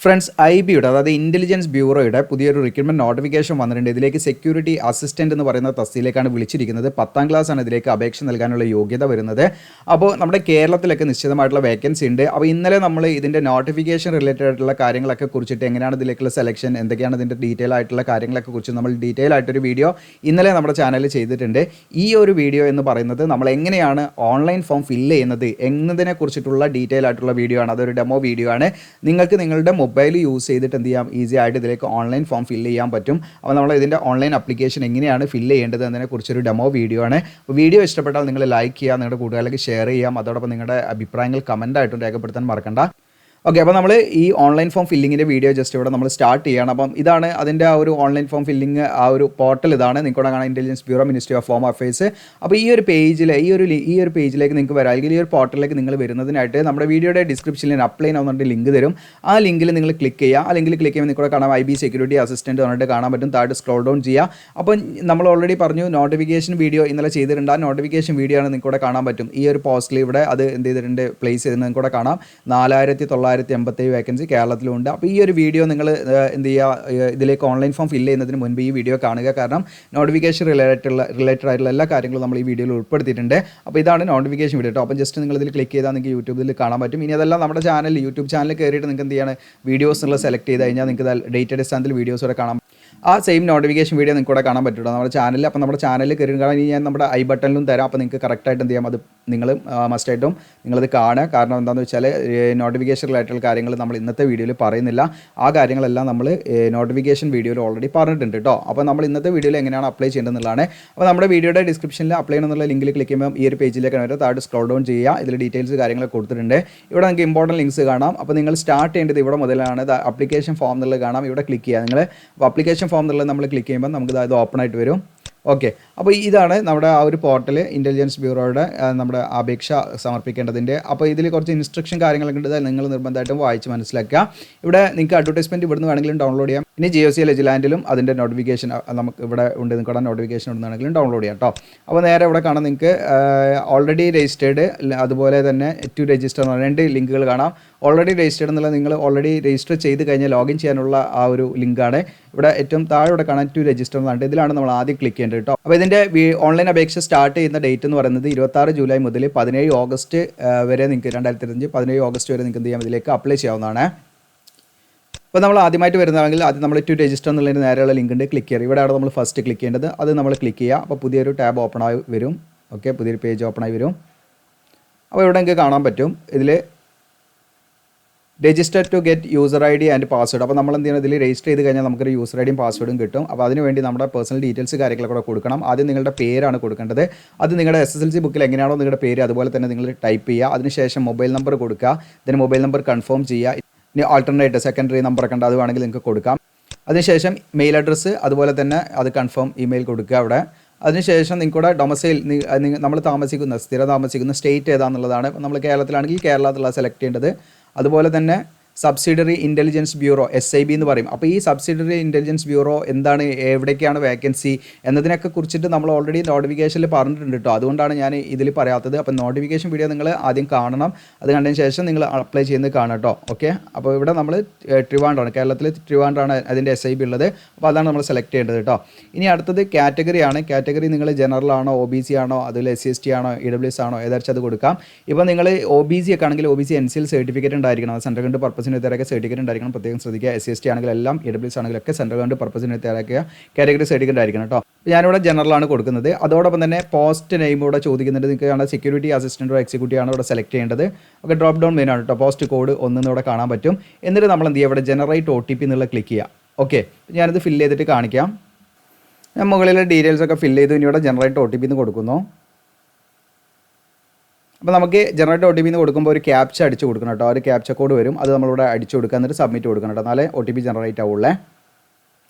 Friends ഐബിയുടെ അതായത് intelligence ബ്യൂറോയുടെ പുതിയൊരു recruitment notification വന്നിട്ടുണ്ട്. ഇതിലേക്ക് സെക്യൂരിറ്റി അസിസ്റ്റൻറ്റ് എന്ന് പറയുന്ന തസ്തിയിലേക്കാണ് വിളിച്ചിരിക്കുന്നത്. 10ാം ക്ലാസ്സാണ് ഇതിലേക്ക് അപേക്ഷ നൽകാനുള്ള യോഗ്യത വരുന്നത്. അപ്പോൾ നമ്മുടെ കേരളത്തിലൊക്കെ നിശ്ചിതമായിട്ടുള്ള വേക്കൻസി ഉണ്ട്. അപ്പോൾ ഇന്നലെ നമ്മൾ ഇതിൻ്റെ നോട്ടിഫിക്കേഷൻ റിലേറ്റഡ് ആയിട്ടുള്ള കാര്യങ്ങളൊക്കെ കുറിച്ചിട്ട് എങ്ങനെയാണ് ഇതിലേക്കുള്ള സെലക്ഷൻ, എന്തൊക്കെയാണ് ഇതിൻ്റെ ഡീറ്റെയിൽ ആയിട്ടുള്ള കാര്യങ്ങളൊക്കെ കുറിച്ച് നമ്മൾ ഡീറ്റെയിൽ ആയിട്ടൊരു വീഡിയോ ഇന്നലെ നമ്മുടെ ചാനലിൽ ചെയ്തിട്ടുണ്ട്. ഈ ഒരു വീഡിയോ എന്ന് പറയുന്നത് നമ്മൾ എങ്ങനെയാണ് ഓൺലൈൻ ഫോം ഫില്ല് ചെയ്യുന്നത് എന്നതിനെ കുറിച്ചിട്ടുള്ള ഡീറ്റെയിൽ ആയിട്ടുള്ള വീഡിയോ ആണ്. അതൊരു ഡെമോ വീഡിയോ ആണ്. നിങ്ങൾക്ക് നിങ്ങളുടെ മൊബൈൽ യൂസ് ചെയ്തിട്ട് എന്ത് ചെയ്യാം, ഈസി ആയിട്ട് ഇതിലേക്ക് ഓൺലൈൻ ഫോം ഫില്ല് ചെയ്യാൻ പറ്റും. അപ്പോൾ നമ്മൾ ഇതിൻ്റെ ഓൺലൈൻ ആപ്ലിക്കേഷൻ എങ്ങനെയാണ് ഫില്ല് ചെയ്യേണ്ടത് എന്നതിനെക്കുറിച്ചൊരു ഡെമോ വീഡിയോ ആണ്. വീഡിയോ ഇഷ്ടപ്പെട്ടാൽ നിങ്ങൾ ലൈക്ക് ചെയ്യുക, നിങ്ങളുടെ കൂട്ടുകാരിലേക്ക് ഷെയർ ചെയ്യാം. അതോടൊപ്പം നിങ്ങളുടെ അഭിപ്രായങ്ങൾ കമൻറ്റായിട്ടും രേഖപ്പെടുത്താൻ മറക്കണ്ട. ഓക്കെ, അപ്പോൾ നമ്മൾ ഈ ഓൺലൈൻ ഫോം ഫില്ലിങ്ങിൻ്റെ വീഡിയോ ജസ്റ്റ് ഇവിടെ നമ്മൾ സ്റ്റാർട്ട് ചെയ്യണം. അപ്പം ഇതാണ് അതിൻ്റെ ആ ഒരു ഓൺലൈൻ ഫോം ഫില്ലിങ് ആ ഒരു പോർട്ടൽ. ഇതാണ് നിങ്ങൾക്കൂടെ കാണാൻ intelligence bureau, ministry of home affairs. അപ്പോൾ ഈ ഒരു പേജിൽ ഈ ഒരു പേജിലേക്ക് നിങ്ങൾക്ക് വരാം, അല്ലെങ്കിൽ ഈ ഒരു പോർട്ടലിലേക്ക് നിങ്ങൾ വരുന്നതിനായിട്ട് നമ്മുടെ വീഡിയോയുടെ ഡിസ്ക്രിപ്ഷനിൽ അപ്ലൈ ആവുന്നുണ്ട് ലിങ്ക് തരും. ആ ലിങ്കിൽ നിങ്ങൾ ക്ലിക്ക് ചെയ്യുക. ആ ലിങ്കിൽ ക്ലിക്ക് ചെയ്യുമ്പോൾ നിങ്ങൾക്കൂടെ കാണാം IB സെക്യൂരിറ്റി അസിസ്റ്റൻറ്റ് പറഞ്ഞിട്ട് കാണാൻ പറ്റും. താഴെ സ്ക്രോൾ ഡൗൺ ചെയ്യുക. അപ്പോൾ നമ്മൾ ഓൾറെഡി പറഞ്ഞു നോട്ടിഫിക്കേഷൻ വീഡിയോ ഇന്നലെ ചെയ്തിട്ടുണ്ട്. ആ നോട്ടിഫിക്കേഷൻ വീഡിയോ ആണ് നിങ്ങൾക്കൂടെ കാണാൻ പറ്റും. ഈ ഒരു പോസ്റ്റിൽ ഇവിടെ അത് എന്ത് ചെയ്തിട്ടുണ്ട്, പ്ലേസ് ചെയ്ത് നിങ്ങൾക്കൂടെ കാണാം. 4987 വേക്കൻസി കേരളത്തിലുണ്ട്. അപ്പോൾ ഈ ഒരു വീഡിയോ നിങ്ങൾ എന്ത് ചെയ്യുക, ഇതിലേക്ക് ഓൺലൈൻ ഫോം ഫില്ല് ചെയ്യുന്നതിന് മുൻപ് ഈ വീഡിയോ കാണുക. കാരണം നോട്ടിഫിക്കേഷൻ റിലേറ്റഡ് ആയിട്ടുള്ള എല്ലാ കാര്യങ്ങളും നമ്മൾ ഈ വീഡിയോയിൽ ഉൾപ്പെടുത്തിയിട്ടുണ്ട്. അപ്പോൾ ഇതാണ് നോട്ടിഫിക്കേഷൻ വീഡിയോ കേട്ടോ. അപ്പോൾ ജസ്റ്റ് നിങ്ങൾ ഇതിൽ ക്ലിക്ക് ചെയ്താൽ നിങ്ങൾക്ക് യൂട്യൂബിൽ കാണാൻ പറ്റും. ഇനി അതെല്ലാം നമ്മുടെ യൂട്യൂബ് ചാനലിൽ കയറിയിട്ട് നിങ്ങൾക്ക് എന്ത് ചെയ്യാണ്, വീഡിയോസ് നിങ്ങൾ സെലക്ട് ചെയ്ത് കഴിഞ്ഞാൽ നിങ്ങൾക്ക് ഡേറ്റ് അടിസ്ഥാനത്തിൽ വീഡിയോസ് വരെ കാണാം. ആ സെയിം നോട്ടിഫിക്കേഷൻ വീഡിയോ നിങ്ങൾക്ക് കൂടെ കാണാൻ പറ്റുള്ളൂ നമ്മുടെ ചാനലിൽ. അപ്പോൾ നമ്മുടെ ചാനലിൽ കയറി കാണാൻ ഇനി ഞാൻ നമ്മുടെ ഐ ബട്ടണിലും തരാം. അപ്പോൾ നിങ്ങൾക്ക് കറക്റ്റായിട്ട് എന്ത് ചെയ്യാം, അത് നിങ്ങൾ മസ്റ്റായിട്ടും നിങ്ങളത് കാണുക. കാരണം എന്താണെന്ന് വെച്ചാൽ നോട്ടിഫിക്കേഷൻ റിലേറ്റഡ് കാര്യങ്ങൾ നമ്മൾ ഇന്നത്തെ വീഡിയോയിൽ പറയുന്നില്ല. ആ കാര്യങ്ങളെല്ലാം നമ്മൾ നോട്ടിഫിക്കേഷൻ വീഡിയോയിൽ ഓൾറെഡി പറഞ്ഞിട്ടുണ്ട് കേട്ടോ. അപ്പോൾ നമ്മൾ ഇന്നത്തെ വീഡിയോയിൽ എങ്ങനെയാണ് അപ്ലൈ ചെയ്യേണ്ടതെന്നുള്ളതാണ്. അപ്പോൾ നമ്മുടെ വീഡിയോയുടെ ഡിസ്ക്രിപ്ഷനിൽ അപ്ലൈ ചെയ്യണമെന്നുള്ള ലിങ്കിൽ ക്ലിക്ക് ചെയ്യുമ്പോൾ ഈ ഒരു പേജിലേക്ക് വരെ താഴെ സ്ക്രോൾ ഡൗൺ ചെയ്യുക. ഇതിൽ ഡീറ്റെയിൽസ് കാര്യങ്ങളൊക്കെ കൊടുത്തിട്ടുണ്ട്. ഇവിടെ നിങ്ങൾക്ക് ഇമ്പോർട്ടൻറ്റ് ലിങ്ക്സ് കാണാം. അപ്പോൾ നിങ്ങൾ സ്റ്റാർട്ട് ചെയ്യേണ്ടത് ഇവിടെ മുതലാണ്. അപ്ലിക്കേഷൻ ഫോം എന്നുള്ളത് കാണാം. ഇവിടെ ക്ലിക്ക് ചെയ്യുക നിങ്ങൾ. അപ്പോൾ അപ്ലിക്കേഷൻ ഫോം എന്നുള്ളത് നമ്മൾ ക്ലിക്ക് ചെയ്യുമ്പോൾ നമുക്ക് ഇത് ഓപ്പൺ ആയിട്ട് വരും. ഓക്കെ, അപ്പോൾ ഇതാണ് നമ്മുടെ ആ ഒരു പോർട്ടൽ, ഇൻ്റലിജൻസ് ബ്യൂറോയുടെ നമ്മുടെ അപേക്ഷ സമർപ്പിക്കേണ്ടതിൻ്റെ. അപ്പോൾ ഇതിൽ കുറച്ച് ഇൻസ്ട്രക്ഷൻ കാര്യങ്ങളൊക്കെ ഉണ്ട്, നിങ്ങൾ നിർബന്ധമായിട്ടും വായിച്ച് മനസ്സിലാക്കുക. ഇവിടെ നിങ്ങൾക്ക് അഡ്വർടൈസ്മെൻറ്റ് ഇവിടുന്ന് വേണമെങ്കിലും ഡൗൺലോഡ് ചെയ്യാം. ഇനി GOC ലെജിലാൻഡിലും അതിൻ്റെ നോട്ടിഫിക്കേഷൻ നമുക്ക് ഇവിടെ ഉണ്ട്, നിങ്ങൾക്ക് നോട്ടിഫിക്കേഷൻ ഇവിടുന്നാണെങ്കിലും ഡൗൺലോഡ് ചെയ്യാം കേട്ടോ. അപ്പോൾ നേരെ ഇവിടെ കാണാം നിങ്ങൾക്ക് ഓൾറെഡി രജിസ്റ്റേർഡ്, അതുപോലെ തന്നെ ടു രജിസ്റ്റർ എന്ന് പറഞ്ഞ 2 ലിങ്കുകൾ കാണാം. ഓൾറെഡി രജിസ്റ്റേർഡ് എന്നുള്ള നിങ്ങൾ ഓൾറെഡി രജിസ്റ്റർ ചെയ്ത് കഴിഞ്ഞാൽ ലോഗിൻ ചെയ്യാനുള്ള ആ ഒരു ലിങ്കാണ്. ഇവിടെ ഏറ്റവും താഴെ ഇവിടെ കാണാൻ ടു രജിസ്റ്റർ എന്ന് പറഞ്ഞിട്ട് ഇതിലാണ് നമ്മൾ ആദ്യം ക്ലിക്ക് ചെയ്യേണ്ടത് കേട്ടോ. അപ്പോൾ ഇതിൻ്റെ ഓൺലൈൻ അപേക്ഷ സ്റ്റാർട്ട് ചെയ്യുന്ന ഡേറ്റ് എന്ന് പറയുന്നത് 26 ജൂലൈ മുതൽ 17 ഓഗസ്റ്റ് വരെ നിങ്ങൾക്ക് 2025 17 ഓഗസ്റ്റ് വരെ നിങ്ങൾക്ക് എന്ത് ചെയ്യാം, ഇതിലേക്ക് അപ്ലൈ ചെയ്യാവുന്നതാണ്. അപ്പോൾ നമ്മൾ ആദ്യമായിട്ട് വരുന്നതാണെങ്കിൽ ആദ്യം നമ്മൾ ടു രജിസ്റ്റർ എന്നുള്ളതിന് നേരെയുള്ള ലിങ്ക് ഉണ്ട്, ക്ലിക്ക് ചെയ്യുക. ഇവിടെയാണ് നമ്മൾ ഫസ്റ്റ് ക്ലിക്ക് ചെയ്യേണ്ടത്. അത് നമ്മൾ ക്ലിക്ക് ചെയ്യുക. അപ്പോൾ പുതിയൊരു ടാബ് ഓപ്പൺ ആയി വരും. ഓക്കെ, പുതിയൊരു പേജ് ഓപ്പൺ ആയി വരും. അപ്പോൾ ഇവിടെ നിങ്ങൾക്ക് കാണാൻ പറ്റും ഇതിൽ register to get user ID and password. അപ്പോൾ നമ്മൾ എന്ത് ചെയ്യണം, ഇതിൽ രജിസ്റ്റർ ചെയ്ത് കഴിഞ്ഞാൽ നമുക്കൊരു യൂസർ IDയും പാസ്വേഡും കിട്ടും. അപ്പോൾ അതിനുവേണ്ടി നമ്മുടെ പേഴ്സണൽ ഡീറ്റെയിൽസ് കാര്യങ്ങളൊക്കെ കൂടെ കൊടുക്കണം. ആദ്യം നിങ്ങളുടെ പേരാണ് കൊടുക്കേണ്ടത്. അത് നിങ്ങളുടെ SSLC ബുക്കിൽ എങ്ങനെയാണോ നിങ്ങളുടെ പേര് അതുപോലെ തന്നെ നിങ്ങൾ ടൈപ്പ് ചെയ്യുക. അതിനുശേഷം മൊബൈൽ നമ്പർ കൊടുക്കുക. ഇതിന് മൊബൈൽ നമ്പർ കൺഫേം ചെയ്യുക. ഇനി ആൾട്ടർനേറ്റ് സെക്കൻഡറി നമ്പറൊക്കെ ഉണ്ട്, അത് വേണമെങ്കിൽ നിങ്ങൾക്ക് കൊടുക്കാം. അതിനുശേഷം മെയിൽ അഡ്രസ്സ് അതുപോലെ തന്നെ അത് കൺഫേം ഇമെയിൽ കൊടുക്കുക അവിടെ. അതിനുശേഷം നിങ്ങൾക്കൂടെ ഡൊമസൈൽ നമ്മൾ സ്ഥിര താമസിക്കുന്ന സ്റ്റേറ്റ് ഏതാണെന്നുള്ളതാണ്. നമ്മൾ കേരളത്തിലാണെങ്കിൽ കേരള എന്നുള്ള സെലക്ട് ചെയ്യേണ്ടത്. അതുപോലെ തന്നെ സബ്സിഡറി ഇൻ്റലിജൻസ് ബ്യൂറോ SIB എന്ന് പറയും. അപ്പോൾ ഈ സബ്സിഡറി ഇൻ്റലിജൻസ് ബ്യൂറോ എന്താണ്, എവിടേക്കാണ് വേക്കൻസി എന്നതിനൊക്കെ കുറിച്ചിട്ട് നമ്മൾ ഓൾറെഡി നോട്ടിഫിക്കേഷനിൽ പറഞ്ഞിട്ടുണ്ട് കേട്ടോ. അതുകൊണ്ടാണ് ഞാൻ ഇതിൽ പറയാത്തത്. അപ്പോൾ നോട്ടിഫിക്കേഷൻ വീഡിയോ നിങ്ങൾ ആദ്യം കാണണം. അത് കണ്ടതിന് ശേഷം നിങ്ങൾ അപ്ലൈ ചെയ്യുന്നത് കാണാം കേട്ടോ. ഓക്കെ, അപ്പോൾ ഇവിടെ നമ്മൾ ട്രിവാൻഡ്രമാണ്, കേരളത്തിൽ ട്രിവാൻഡ്രമാണ് അതിൻ്റെ SIB ഉള്ളത്. അപ്പോൾ അതാണ് നമ്മൾ സെലക്ട് ചെയ്യേണ്ടത് കേട്ടോ. ഇനി അടുത്തത് കാറ്റഗറിയാണ്. കാറ്റഗറി നിങ്ങൾ ജനറൽ ആണോ, OBC ആണോ, അതിൽ SC/ST ആണോ, EWS ആണോ, ഏതാச்சுം അത് കൊടുക്കാം. ഇപ്പോൾ നിങ്ങൾ OBC ഒക്കെ ആണെങ്കിൽ OBC NCL സർട്ടിഫിക്കറ്റ് ഉണ്ടായിരിക്കണം. അത് സെൻട്രൽ ഗവൺമെൻറ് പർപ്പസിന് തയ്യാറാക്കിയ സർട്ടിഫിക്കറ്റ് ഉണ്ടായിരിക്കണം, പ്രത്യേകം ശ്രദ്ധിക്കുക. SC/ST ആണെങ്കിൽ എല്ലാം, EWS ആണെങ്കിലൊക്കെ സെൻട്രൽ ഗവൺമെൻറ് പർപ്പസിന് തയ്യാറാക്കിയ കാറ്റഗറി സർട്ടിഫിക്കറ്റ് ആയിരിക്കണം കേട്ടോ. ഞാനിവിടെ ജനറലാണ് കൊടുക്കുന്നത്. അതോടൊപ്പം തന്നെ പോസ്റ്റ് നെയിം ഇവിടെ ചോദിക്കുന്നുണ്ട്. നിങ്ങൾക്ക് സെക്യൂരിറ്റി അസിസ്റ്റൻറ്റോ എക്സിക്യൂട്ടീവ് ആണ് ഇവിടെ സെലക്ട് ചെയ്യേണ്ടത്. ഒക്കെ ഡ്രോപ്പ് ഡൗൺ മെയിനാണ് കേട്ടോ. പോസ്റ്റ് കോഡ് 1 ഇവിടെ കാണാൻ പറ്റും. എന്നിട്ട് നമ്മൾ എന്ത് ചെയ്യുക, ഇവിടെ ജനറേറ്റ് OTP എന്നുള്ള ക്ലിക്ക് ചെയ്യുക. ഓക്കെ, ഞാനിത് ഫില്ല് ചെയ്തിട്ട് കാണിക്കാം. ഞാൻ മുകളിലെ ഡീറ്റെയിൽസ് ഒക്കെ ഫില്ല് ചെയ്തു. ഇനി ഇവിടെ ജനറേറ്റ് OTP എന്ന് കൊടുക്കുന്നു. അപ്പോൾ നമുക്ക് ജനറേറ്റ് OTP എന്ന് കൊടുക്കുമ്പോൾ ഒരു ക്യാപ്ച അടിച്ച് കൊടുക്കണം കേട്ടോ. ഒരു ക്യാപ്ച കോഡ് വരും, അത് നമ്മളിവിടെ അടിച്ചു കൊടുക്കുക. എന്നിട്ട് സബ്മിറ്റ് കൊടുക്കണം കേട്ടോ. എന്നാലേ OTP ജനറേറ്റ് ആവുള്ളേ.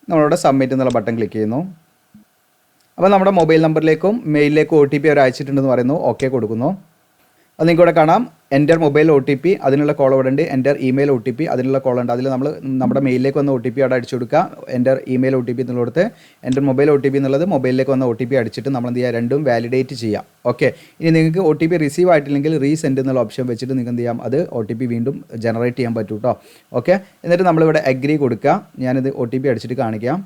നമ്മളിവിടെ സബ്മിറ്റ് എന്നുള്ള ബട്ടൺ ക്ലിക്ക് ചെയ്യുന്നു. അപ്പോൾ നമ്മുടെ മൊബൈൽ നമ്പറിലേക്കും മെയിലിലേക്കും OTP അവർ അയച്ചിട്ടുണ്ടെന്ന് പറയുന്നു. ഓക്കെ കൊടുക്കുന്നു. അത് നിങ്ങൾക്ക് ഇവിടെ കാണാം. എൻ്റർ മൊബൈൽ OTP അതിനുള്ള കോൾ ഇവിടെ ഉണ്ട്. എൻ്റർ ഇമെയിൽ OTP അതിനുള്ള കോൾ ഉണ്ട്. അതിൽ നമ്മൾ നമ്മുടെ മെയിലിലേക്ക് വന്ന OTP അവിടെ അടിച്ചു കൊടുക്കുക. എൻ്റർ ഇമെയിൽ OTP എന്നുള്ളടത്ത് എൻ്റർ മൊബൈൽ OTP എന്നുള്ളത് മൊബൈലിലേക്ക് വന്ന OTP അടിച്ചിട്ട് നമ്മൾ എന്ത് ചെയ്യുക, രണ്ടും വാലിഡേറ്റ് ചെയ്യാം. ഓക്കെ, ഇനി നിങ്ങൾക്ക് OTP റിസീവ് ആയിട്ടില്ലെങ്കിൽ റീസെൻഡ് എന്നുള്ള ഓപ്ഷൻ വെച്ചിട്ട് നിങ്ങൾക്ക് എന്ത് ചെയ്യാം, അത് OTP വീണ്ടും ജനറേറ്റ് ചെയ്യാൻ പറ്റും കേട്ടോ. ഓക്കെ, എന്നിട്ട് നമ്മളിവിടെ അഗ്രി കൊടുക്കുക. ഞാനിത് OTP അടിച്ചിട്ട് കാണിക്കാം.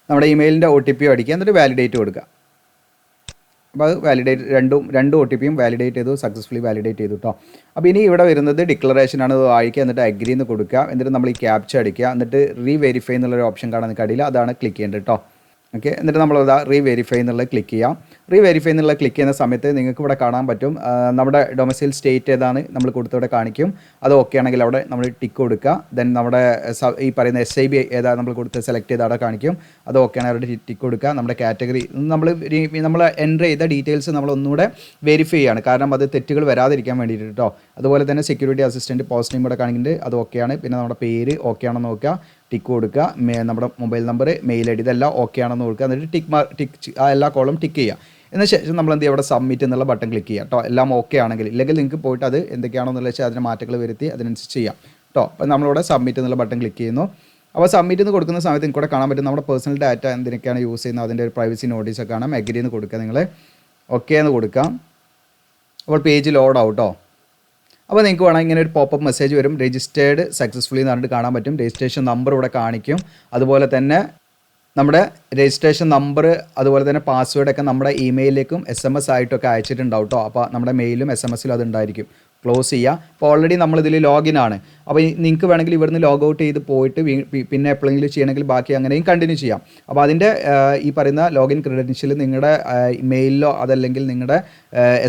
നമ്മുടെ ഇമെയിലിൻ്റെ OTP അടിക്കുക, എന്നിട്ട് വാലിഡേറ്റ് കൊടുക്കുക. അപ്പോൾ അത് വാലിഡേറ്റ് രണ്ട് OTP വാലിഡേറ്റ് ചെയ്തു, സക്സസ്ഫുള്ളി വാലിഡേറ്റ് ചെയ്തു കേട്ടോ. അപ്പോൾ ഇനി ഇവിടെ വരുന്നത് ഡിക്ലറേഷനാണ്. അത് വായിക്കുക, എന്നിട്ട് അഗ്രി എന്ന് കൊടുക്കുക. എന്നിട്ട് നമ്മൾ ഈ ക്യാപ്ച അടിക്കുക. എന്നിട്ട് റീവെരിഫൈ എന്നുള്ളൊരു ഓപ്ഷൻ കാണാൻ നിങ്ങൾക്ക് അടിയില്ല, അതാണ് ക്ലിക്ക് ചെയ്യേണ്ടത് കേട്ടോ. ഓക്കെ, എന്നിട്ട് നമ്മൾ റീവെരിഫൈ എന്നുള്ളത് ക്ലിക്ക് ചെയ്യാം. റീവെരിഫൈ എന്നുള്ളത് ക്ലിക്ക് ചെയ്യുന്ന സമയത്ത് നിങ്ങൾക്ക് ഇവിടെ കാണാൻ പറ്റും നമ്മുടെ ഡൊമസൈൽ സ്റ്റേറ്റ് ഏതാണ് നമ്മൾ കൊടുത്തിവിടെ കാണിക്കും. അത് ഓക്കെ ആണെങ്കിൽ അവിടെ നമ്മൾ ടിക്ക് കൊടുക്കുക. ദെൻ നമ്മുടെ ഈ പറയുന്ന SIB ഏതാണ് നമ്മൾ കൊടുത്ത് സെലക്ട് ചെയ്ത് അവിടെ കാണിക്കും. അത് ഓക്കെ ആണെങ്കിൽ അവിടെ ടിക്ക് കൊടുക്കുക. നമ്മുടെ കാറ്റഗറി നമ്മൾ എൻ്റർ ചെയ്ത ഡീറ്റെയിൽസ് നമ്മൾ ഒന്നുകൂടെ വെരിഫൈ ചെയ്യാണ്, കാരണം അത് തെറ്റുകൾ വരാതിരിക്കാൻ വേണ്ടിയിട്ട് കേട്ടോ. അതുപോലെ തന്നെ സെക്യൂരിറ്റി അസിസ്റ്റൻറ്റ് പോസ്റ്റ് നെയിം ഇവിടെ കാണിക്കുന്നുണ്ട്, അത് ഓക്കെയാണ്. പിന്നെ നമ്മുടെ പേര് ഓക്കെ ആണെന്ന് നോക്കുക, ടിക്ക് കൊടുക്കുക. നമ്മുടെ മൊബൈൽ നമ്പർ, മെയിൽ ID ഇതെല്ലാം ഓക്കെ ആണെന്ന് കൊടുക്കുക. എന്നിട്ട് ടിക്ക് ആ എല്ലാ കോളും ടിക്ക് ചെയ്യുക. എന്ന ശേഷം നമ്മൾ എന്ത് ചെയ്യുക, അവിടെ സബ്മിറ്റ് എന്നുള്ള ബട്ടൺ ക്ലിക്ക് ചെയ്യുക കേട്ടോ. എല്ലാം ഓക്കെ ആണെങ്കിൽ. ഇല്ലെങ്കിൽ നിങ്ങൾക്ക് പോയിട്ട് അത് എന്തൊക്കെയാണെന്നുള്ള വെച്ചാൽ അതിന് മാറ്റങ്ങൾ വരുത്തി അതിനനുസരിച്ച് ചെയ്യാം കേട്ടോ. അപ്പോൾ നമ്മളിവിടെ സബ്മിറ്റ് എന്നുള്ള ബട്ടൺ ക്ലിക്ക് ചെയ്യുന്നു. അപ്പോൾ സബ്മിറ്റ് എന്ന് കൊടുക്കുന്ന സമയത്ത് നിങ്ങൾക്ക് ഇവിടെ കാണാൻ പറ്റും നമ്മുടെ പേഴ്സണൽ ഡാറ്റ എന്തിനൊക്കെയാണ് യൂസ് ചെയ്യുന്നത്, അതിൻ്റെ ഒരു പ്രൈവസി നോട്ടീസൊക്കെ കാണാം. അഗ്രി എന്ന് കൊടുക്കുക, നിങ്ങൾ ഓക്കെ എന്ന് കൊടുക്കാം. അപ്പോൾ പേജ് ലോഡ് ആവും കേട്ടോ. അപ്പോൾ നിങ്ങൾക്ക് വേണം ഇങ്ങനെ ഒരു പോപ്പപ്പ് മെസ്സേജ് വരും, രജിസ്റ്റേർഡ് സക്സസ്ഫുള്ളി എന്ന് പറഞ്ഞിട്ട് കാണാൻ പറ്റും. രജിസ്ട്രേഷൻ നമ്പർ ഇവിടെ കാണിക്കും. അതുപോലെ തന്നെ നമ്മുടെ രജിസ്ട്രേഷൻ നമ്പർ അതുപോലെ തന്നെ പാസ്വേഡൊക്കെ നമ്മുടെ ഇമെയിലിലേക്കും SMS ആയിട്ടൊക്കെ അയച്ചിട്ടുണ്ടാവും കേട്ടോ. അപ്പോൾ നമ്മുടെ മെയിലും SMS അത് ഉണ്ടായിരിക്കും. ക്ലോസ് ചെയ്യുക. അപ്പോൾ ഓൾറെഡി നമ്മളിതിൽ ലോഗിൻ ആണ്. അപ്പോൾ നിങ്ങൾക്ക് വേണമെങ്കിൽ ഇവിടുന്ന് ലോഗ് ഔട്ട് ചെയ്ത് പോയിട്ട് പിന്നെ എപ്പോഴെങ്കിലും ചെയ്യണമെങ്കിൽ ബാക്കി അങ്ങനെയും കണ്ടിന്യൂ ചെയ്യാം. അപ്പോൾ അതിൻ്റെ ഈ പറയുന്ന ലോഗിൻ ക്രെഡൻഷ്യൽ നിങ്ങളുടെ മെയിലിലോ അതല്ലെങ്കിൽ നിങ്ങളുടെ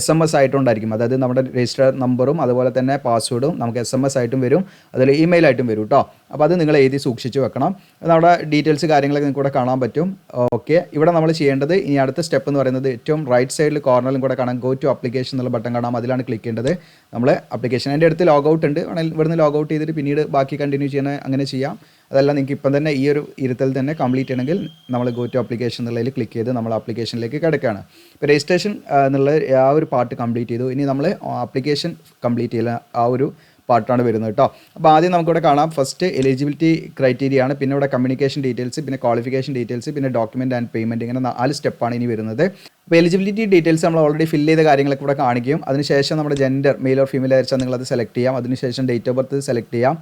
SMS ആയിട്ടുണ്ടായിരിക്കും. അതായത് നമ്മുടെ രജിസ്റ്റർ നമ്പറും അതുപോലെ തന്നെ പാസ്വേഡും നമുക്ക് SMS ആയിട്ടും വരും, അതിൽ ഇമെയിലായിട്ടും വരും കേട്ടോ. അപ്പോൾ അത് നിങ്ങൾ എഴുതി സൂക്ഷിച്ച് വെക്കണം. നമ്മുടെ ഡീറ്റെയിൽസ് കാര്യങ്ങളൊക്കെ നിങ്ങൾക്ക് ഇവിടെ കാണാൻ പറ്റും. ഓക്കെ, ഇവിടെ നമ്മൾ ചെയ്യേണ്ടത് ഇനി അടുത്ത സ്റ്റെപ്പ് എന്ന് പറയുന്നത് ഏറ്റവും റൈറ്റ് സൈഡിൽ കോർണറിലും കൂടെ കാണാം ഗോ ടു ആപ്ലിക്കേഷൻ എന്നുള്ള ബട്ടൺ കാണാം. അതിലാണ് ക്ലിക്ക് ചെയ്യേണ്ടത്. നമ്മൾ ആപ്ലിക്കേഷൻ എൻ്റെ അടുത്ത് ലോഗ് ഔട്ട് ഉണ്ട്, വേണമെങ്കിൽ ഇവിടുന്ന് ലോഗ് ഔട്ട് ചെയ്തിട്ട് പിന്നീട് ബാക്കി കണ്ടിന്യൂ ചെയ്യണ അങ്ങനെ ചെയ്യാം. അതല്ല നിങ്ങൾക്ക് ഇപ്പം തന്നെ ഈ ഒരു ഇരുത്തൽ തന്നെ കംപ്ലീറ്റ് ചെയ്യണമെങ്കിൽ നമ്മൾ ഗോ ടു ആപ്ലിക്കേഷൻ എന്നുള്ളതിൽ ക്ലിക്ക് ചെയ്ത് നമ്മൾ ആപ്ലിക്കേഷനിലേക്ക് കിടക്കുകയാണ്. ഇപ്പോൾ രജിസ്ട്രേഷൻ എന്നുള്ള ആ ഒരു പാർട്ട് കംപ്ലീറ്റ് ചെയ്തു. ഇനി നമ്മൾ ആപ്ലിക്കേഷൻ കംപ്ലീറ്റ് ചെയ്യുന്ന ആ ഒരു പാർട്ടാണ് വരുന്നത് കേട്ടോ. അപ്പോൾ ആദ്യം നമുക്കിവിടെ കാണാം ഫസ്റ്റ് എലിജിബിലിറ്റി ക്രൈറ്റീരിയ ആണ്, പിന്നെ ഇവിടെ കമ്മ്യൂണിക്കേഷൻ ഡീറ്റെയിൽസ്, പിന്നെ ക്വാളിഫിക്കേഷൻ ഡീറ്റെയിൽസ്, പിന്നെ ഡോക്യുമെൻറ്റ് ആൻഡ് പേയ്മെൻറ്റ്, ഇങ്ങനെ 4 സ്റ്റെപ്പാണ് ഇനി വരുന്നത്. അപ്പോൾ എലിജിബിലിറ്റി ഡീറ്റെയിൽസ് നമ്മൾ ഓൾറെഡി ഫില്ല് ചെയ്ത കാര്യങ്ങളൊക്കെ ഇവിടെ കാണിക്കും. അതിനുശേഷം നമ്മുടെ ജെൻഡർ മെയിൽ ഓർ ഫീമെയിൽ ആയിരിച്ചാൽ നിങ്ങളത് സെലക്ട് ചെയ്യാം. അതിനുശേഷം ഡേറ്റ് ഓഫ് ബർത്ത് സെലക്ട് ചെയ്യാം.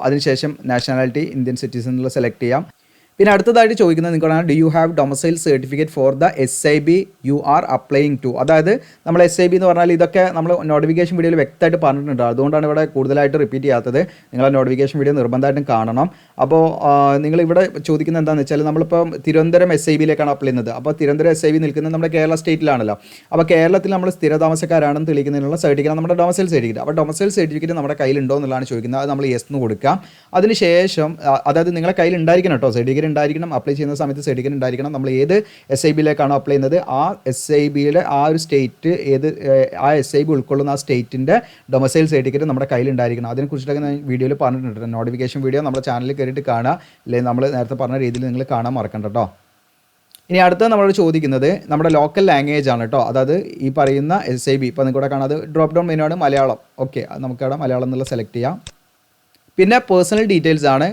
അതിനുശേഷം നാഷണാലിറ്റി ഇന്ത്യൻ സിറ്റിസൺ എന്നുള്ള സെലക്ട് ചെയ്യാം. പിന്നെ അടുത്തതായിട്ട് ചോദിക്കുന്നത് നിങ്ങളാണ് do you have domicile certificate for the SIB you are applying to. അതായത് നമ്മൾ SIB എന്ന് പറഞ്ഞാൽ ഇതൊക്കെ നമ്മൾ നോട്ടിഫിക്കേഷൻ വീഡിയോയിൽ വ്യക്തമായിട്ട് പറഞ്ഞിട്ടുണ്ട്. അതുകൊണ്ടാണ് ഇവിടെ കൂടുതലായിട്ട് റിപ്പീറ്റ് ചെയ്യാത്തത്. നിങ്ങളെ നോട്ടിഫിക്കേഷൻ വീഡിയോ നിർബന്ധമായിട്ടും കാണണം. അപ്പോൾ നിങ്ങളിവിടെ ചോദിക്കുന്നത് എന്താണെന്ന് വെച്ചാൽ നമ്മളിപ്പോൾ തിരുവനന്തപുരം SIBയിലേക്കാണ് അപ്ലൈ ചെയ്യുന്നത്. അപ്പോൾ തിരുവനന്തപുരം SIB നിൽക്കുന്നത് നമ്മുടെ കേരള സ്റ്റേറ്റിലാണല്ലോ. അപ്പോൾ കേരളത്തിൽ നമ്മൾ സ്ഥിരതാമസക്കാരാണെന്ന് തെളിയിക്കുന്നതിനുള്ള സർട്ടിഫിക്കറ്റ് നമ്മുടെ ഡൊമസൈൽ സർട്ടിഫിക്കറ്റ്. അപ്പോൾ ഡൊമസൈൽ സർട്ടിഫിക്കറ്റ് നമ്മുടെ കയ്യിലുണ്ടോ എന്നുള്ളതാണ് ചോദിക്കുന്നത്. അത് നമ്മൾ യെസ് എന്ന് കൊടുക്കാം. അതിനുശേഷം അതായത് നിങ്ങളുടെ കയ്യിൽ ഉണ്ടായിരിക്കണം കേട്ടോ, സർട്ടിഫിക്കറ്റ് ഉണ്ടായിരിക്കണം. അപ്ലൈ ചെയ്യുന്ന സമയത്ത് സർട്ടിഫിക്കറ്റ് ഉണ്ടായിരിക്കണം. നമ്മൾ ഏത് SIBയിലേക്കാണോ അപ്ലൈ ചെയ്യുന്നത് ആ SIBയിലെ ആ ഒരു സ്റ്റേറ്റ് ആ SIB ഉൾക്കൊള്ളുന്ന ആ സ്റ്റേറ്റിൻ്റെ ഡൊമസൈൽ സർട്ടിഫിക്കറ്റ് നമ്മുടെ കയ്യിൽ ഉണ്ടായിരിക്കണം. അതിനെക്കുറിച്ചൊക്കെ ഞാൻ വീഡിയോയിൽ പറഞ്ഞിട്ടുണ്ട്. നോട്ടിഫിക്കേഷൻ വീഡിയോ നമ്മുടെ ചാനലിൽ കയറിയിട്ട് കാണുക, അല്ലെങ്കിൽ നമ്മൾ നേരത്തെ പറഞ്ഞ രീതിയിൽ നിങ്ങൾ കാണാൻ മറക്കണ്ട കേട്ടോ. ഇനി അടുത്ത നമ്മളോട് ചോദിക്കുന്നത് നമ്മുടെ ലോക്കൽ ലാംഗ്വേജ് ആണ് കേട്ടോ. അതായത് ഈ പറയുന്ന SIB ഇപ്പോൾ നിങ്ങൾക്കൂടെ കാണാം, അത് ഡ്രോപ്പ് ഡൗൺ മെനു ആണ് മലയാളം. ഓക്കെ, നമുക്കവിടെ മലയാളം എന്നുള്ള സെലക്ട് ചെയ്യാം. പിന്നെ പേഴ്സണൽ ഡീറ്റെയിൽസ് ആണ്.